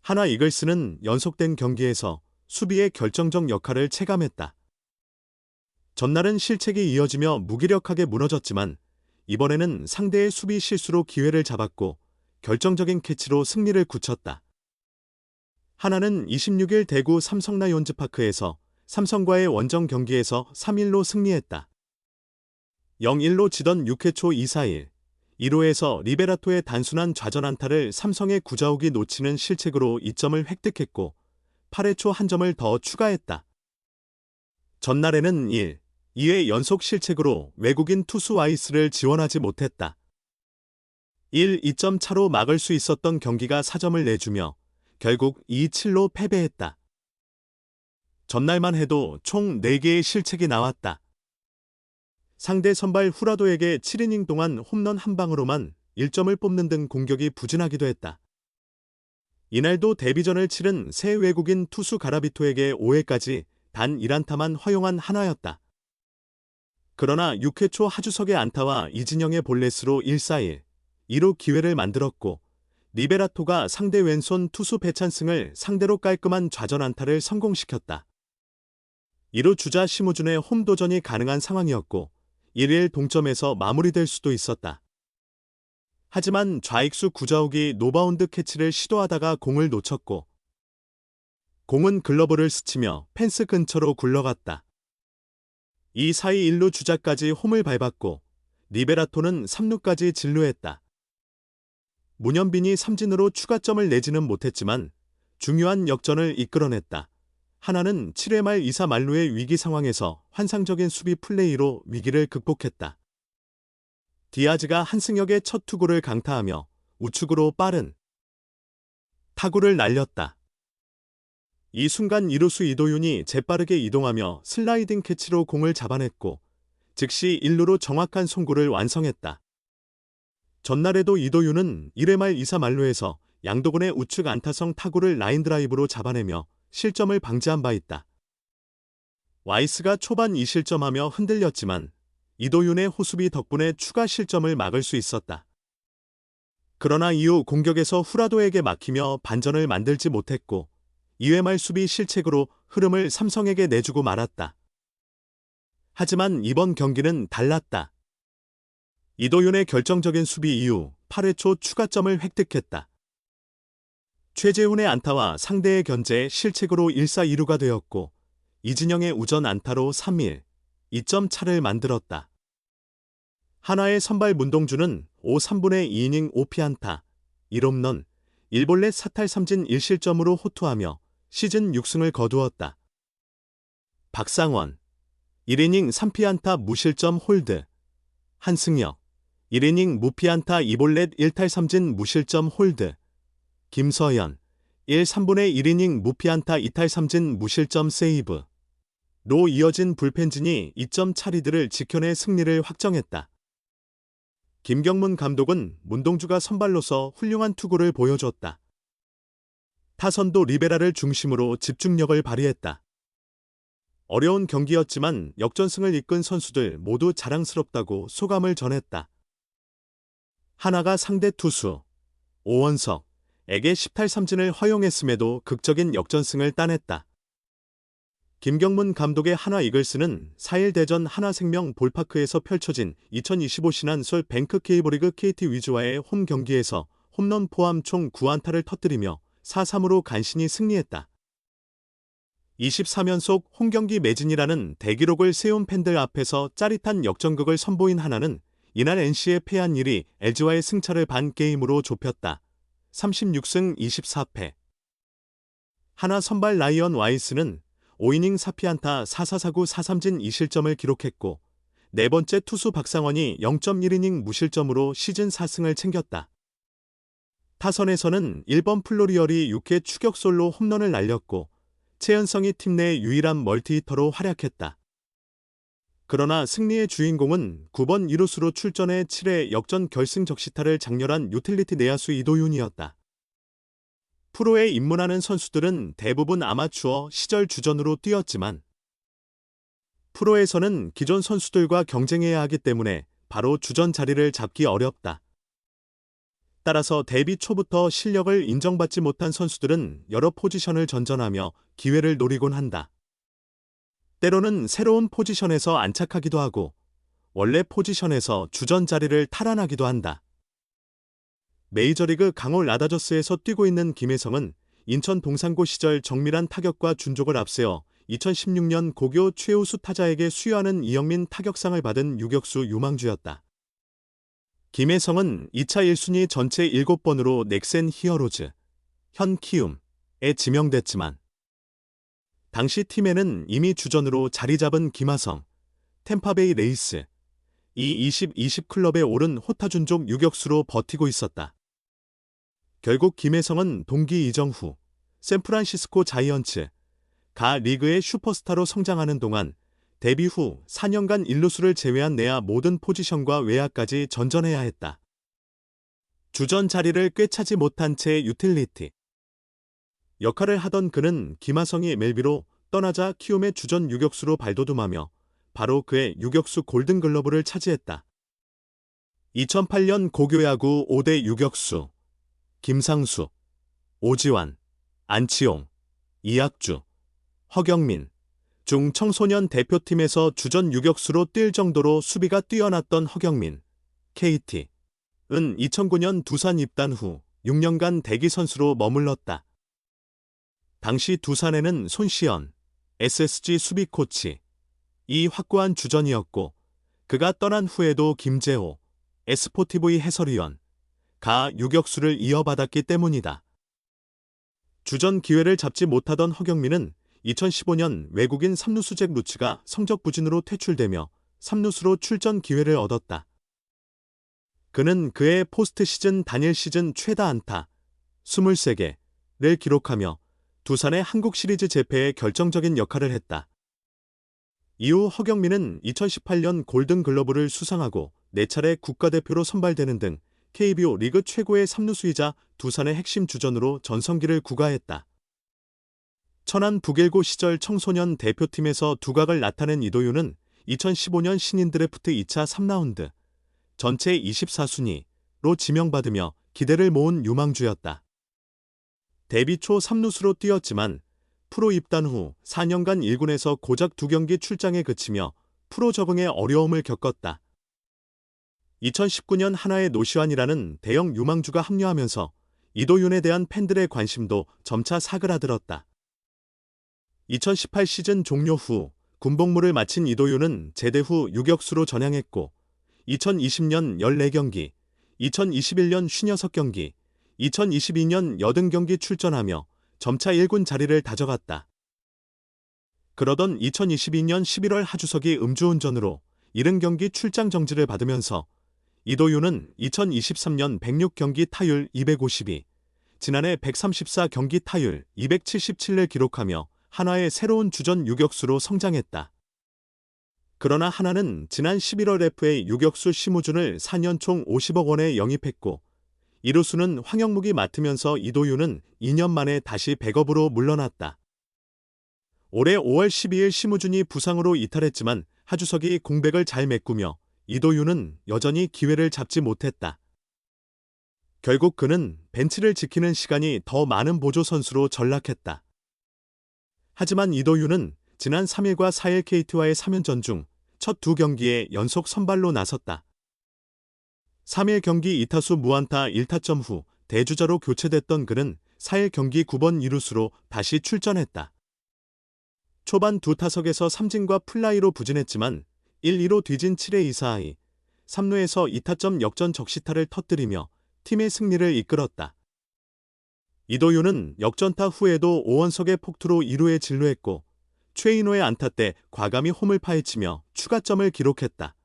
하나 이글스는 연속된 경기에서 수비의 결정적 역할을 체감했다. 전날은 실책이 이어지며 무기력하게 무너졌지만 이번에는 상대의 수비 실수로 기회를 잡았고 결정적인 캐치로 승리를 굳혔다. 하나는 26일 대구 삼성 라이온즈 파크에서 삼성과의 원정 경기에서 3-1로 승리했다. 0-1로 지던 6회 초 2-4-1, 1호에서 리베라토의 단순한 좌전 안타를 삼성의 구자욱이 놓치는 실책으로 2점을 획득했고 8회 초 한 점을 더 추가했다. 전날에는 1, 2회 연속 실책으로 외국인 투수 와이스를 지원하지 못했다. 1, 2점 차로 막을 수 있었던 경기가 4점을 내주며 결국 2-7로 패배했다. 전날만 해도 총 4개의 실책이 나왔다. 상대 선발 후라도에게 7이닝 동안 홈런 한 방으로만 1점을 뽑는 등 공격이 부진하기도 했다. 이날도 데뷔전을 치른 새 외국인 투수 가라비토에게 5회까지 단 1안타만 허용한 하나였다. 그러나 6회 초 하주석의 안타와 이진영의 볼넷으로 1-4-1, 2루 기회를 만들었고 리베라토가 상대 왼손 투수 배찬승을 상대로 깔끔한 좌전 안타를 성공시켰다. 2루 주자 심우준의 홈도전이 가능한 상황이었고 1-1 동점에서 마무리될 수도 있었다. 하지만 좌익수 구자욱이 노바운드 캐치를 시도하다가 공을 놓쳤고 공은 글러브를 스치며 펜스 근처로 굴러갔다. 이 사이 1루 주자까지 홈을 밟았고 리베라토는 3루까지 진루했다. 문현빈이 삼진으로 추가점을 내지는 못했지만 중요한 역전을 이끌어냈다. 하나는 7회 말 2사 만루의 위기 상황에서 환상적인 수비 플레이로 위기를 극복했다. 디아즈가 한승혁의 첫 투구를 강타하며 우측으로 빠른 타구를 날렸다. 이 순간 이루수 이도윤이 재빠르게 이동하며 슬라이딩 캐치로 공을 잡아냈고 즉시 1루로 정확한 송구를 완성했다. 전날에도 이도윤은 1회 말 2사 만루에서 양도근의 우측 안타성 타구를 라인 드라이브로 잡아내며 실점을 방지한 바 있다. 와이스가 초반 2실점하며 흔들렸지만 이도윤의 호수비 덕분에 추가 실점을 막을 수 있었다. 그러나 이후 공격에서 후라도에게 막히며 반전을 만들지 못했고 2회 말 수비 실책으로 흐름을 삼성에게 내주고 말았다. 하지만 이번 경기는 달랐다. 이도윤의 결정적인 수비 이후 8회 초 추가점을 획득했다. 최재훈의 안타와 상대의 견제에 실책으로 1사 2루가 되었고 이진영의 우전 안타로 3-1, 2점 차를 만들었다. 하나의 선발 문동주는 5, 3분의 2이닝 5피안타, 1홈런, 1볼넷 사탈 3진 1실점으로 호투하며 시즌 6승을 거두었다. 박상원, 1이닝 3피안타 무실점 홀드, 한승혁, 1이닝 무피안타 2볼넷 1탈 3진 무실점 홀드, 김서현, 1, 3분의 1이닝 무피안타 2탈 3진 무실점 세이브. 로 이어진 불펜진이 2점 차리들을 지켜내 승리를 확정했다. 김경문 감독은 문동주가 선발로서 훌륭한 투구를 보여줬다. 타선도 리베라를 중심으로 집중력을 발휘했다. 어려운 경기였지만 역전승을 이끈 선수들 모두 자랑스럽다고 소감을 전했다. 하나가 상대 투수 오원석 에게 10탈 3진을 허용했음에도 극적인 역전승을 따냈다. 김경문 감독의 하나 이글스는 4일 대전 하나생명 볼파크에서 펼쳐진 2025 신한솔 뱅크 K리그 KT 위즈와의 홈 경기에서 홈런 포함 총 9안타를 터뜨리며 4-3으로 간신히 승리했다. 24연속 홈경기 매진이라는 대기록을 세운 팬들 앞에서 짜릿한 역전극을 선보인 하나는 이날 NC에 패한 일이 LG와의 승차를 반 게임으로 좁혔다. 36승 24패. 하나 선발 라이언 와이스는 5이닝 4피안타 4사4구 4삼진 2실점을 기록했고 네 번째 투수 박상원이 0.1이닝 무실점으로 시즌 4승을 챙겼다. 타선에서는 1번 플로리얼이 6회 추격솔로 홈런을 날렸고 최연성이 팀 내 유일한 멀티히터로 활약했다. 그러나 승리의 주인공은 9번 2루수로 출전해 7회 역전 결승 적시타를 장렬한 유틸리티 내야수 이도윤이었다. 프로에 입문하는 선수들은 대부분 아마추어 시절 주전으로 뛰었지만 프로에서는 기존 선수들과 경쟁해야 하기 때문에 바로 주전 자리를 잡기 어렵다. 따라서 데뷔 초부터 실력을 인정받지 못한 선수들은 여러 포지션을 전전하며 기회를 노리곤 한다. 때로는 새로운 포지션에서 안착하기도 하고 원래 포지션에서 주전 자리를 탈환하기도 한다. 메이저리그 강호 라다저스에서 뛰고 있는 김혜성은 인천 동산고 시절 정밀한 타격과 준족을 앞세워 2016년 고교 최우수 타자에게 수여하는 이영민 타격상을 받은 유격수 유망주였다. 김혜성은 2차 1순위 전체 7번으로 넥센 히어로즈, 현 키움에 지명됐지만 당시 팀에는 이미 주전으로 자리 잡은 김하성, 템파베이 레이스, 이 20-20 클럽에 오른 호타준족 유격수로 버티고 있었다. 결국 김혜성은 동기 이적 후 샌프란시스코 자이언츠, 가 리그의 슈퍼스타로 성장하는 동안 데뷔 후 4년간 일루수를 제외한 내야 모든 포지션과 외야까지 전전해야 했다. 주전 자리를 꿰차지 못한 채 유틸리티 역할을 하던 그는 김하성이 멜비로 떠나자 키움의 주전 유격수로 발돋움하며 바로 그의 유격수 골든글러브를 차지했다. 2008년 고교야구 5대 유격수 김상수, 오지환, 안치홍, 이학주, 허경민 중 청소년 대표팀에서 주전 유격수로 뛸 정도로 수비가 뛰어났던 허경민, KT은 2009년 두산 입단 후 6년간 대기 선수로 머물렀다. 당시 두산에는 손시현, SSG 수비 코치, 이 확고한 주전이었고 그가 떠난 후에도 김재호, 에스포티브의 해설위원, 가 유격수를 이어받았기 때문이다. 주전 기회를 잡지 못하던 허경민은 2015년 외국인 3루수 잭 루츠가 성적 부진으로 퇴출되며 3루수로 출전 기회를 얻었다. 그는 그의 포스트 시즌 단일 시즌 최다 안타 23개를 기록하며 두산의 한국 시리즈 재패에 결정적인 역할을 했다. 이후 허경민은 2018년 골든글러브를 수상하고 4차례 국가대표로 선발되는 등 KBO 리그 최고의 3루수이자 두산의 핵심 주전으로 전성기를 구가했다. 천안 북일고 시절 청소년 대표팀에서 두각을 나타낸 이도유는 2015년 신인 드래프트 2차 3라운드 전체 24순위로 지명받으며 기대를 모은 유망주였다. 데뷔 초 3루수로 뛰었지만 프로 입단 후 4년간 1군에서 고작 2경기 출장에 그치며 프로 적응에 어려움을 겪었다. 2019년 한화의 노시환이라는 대형 유망주가 합류하면서 이도윤에 대한 팬들의 관심도 점차 사그라들었다. 2018 시즌 종료 후 군복무를 마친 이도윤은 제대 후 유격수로 전향했고 2020년 14경기, 2021년 56경기, 2022년 80경기 출전하며 점차 1군 자리를 다져갔다. 그러던 2022년 11월 하주석이 음주운전으로 70경기 출장 정지를 받으면서 이도윤은 2023년 106경기 타율 252, 지난해 134경기 타율 277을 기록하며 한화의 새로운 주전 유격수로 성장했다. 그러나 한화는 지난 11월 FA 유격수 심우준을 4년 총 50억 원에 영입했고 이루수는 황영묵이 맡으면서 이도윤은 2년 만에 다시 백업으로 물러났다. 올해 5월 12일 심우준이 부상으로 이탈했지만 하주석이 공백을 잘 메꾸며 이도윤은 여전히 기회를 잡지 못했다. 결국 그는 벤치를 지키는 시간이 더 많은 보조 선수로 전락했다. 하지만 이도윤은 지난 3일과 4일 KT와의 3연전 중 첫 2경기에 연속 선발로 나섰다. 3일 경기 2타수 무안타 1타점 후 대주자로 교체됐던 그는 4일 경기 9번 이루수로 다시 출전했다. 초반 2타석에서 삼진과 플라이로 부진했지만 1-2로 뒤진 7회 2사이 3루에서 2타점 역전 적시타를 터뜨리며 팀의 승리를 이끌었다. 이도윤은 역전타 후에도 오원석의 폭투로 2루에 진루했고 최인호의 안타 때 과감히 홈을 파헤치며 추가점을 기록했다.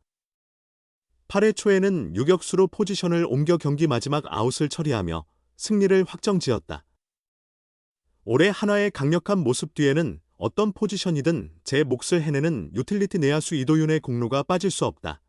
8회 초에는 유격수로 포지션을 옮겨 경기 마지막 아웃을 처리하며 승리를 확정지었다. 올해 한화의 강력한 모습 뒤에는 어떤 포지션이든 제 몫을 해내는 유틸리티 내야수 이도윤의 공로가 빠질 수 없다.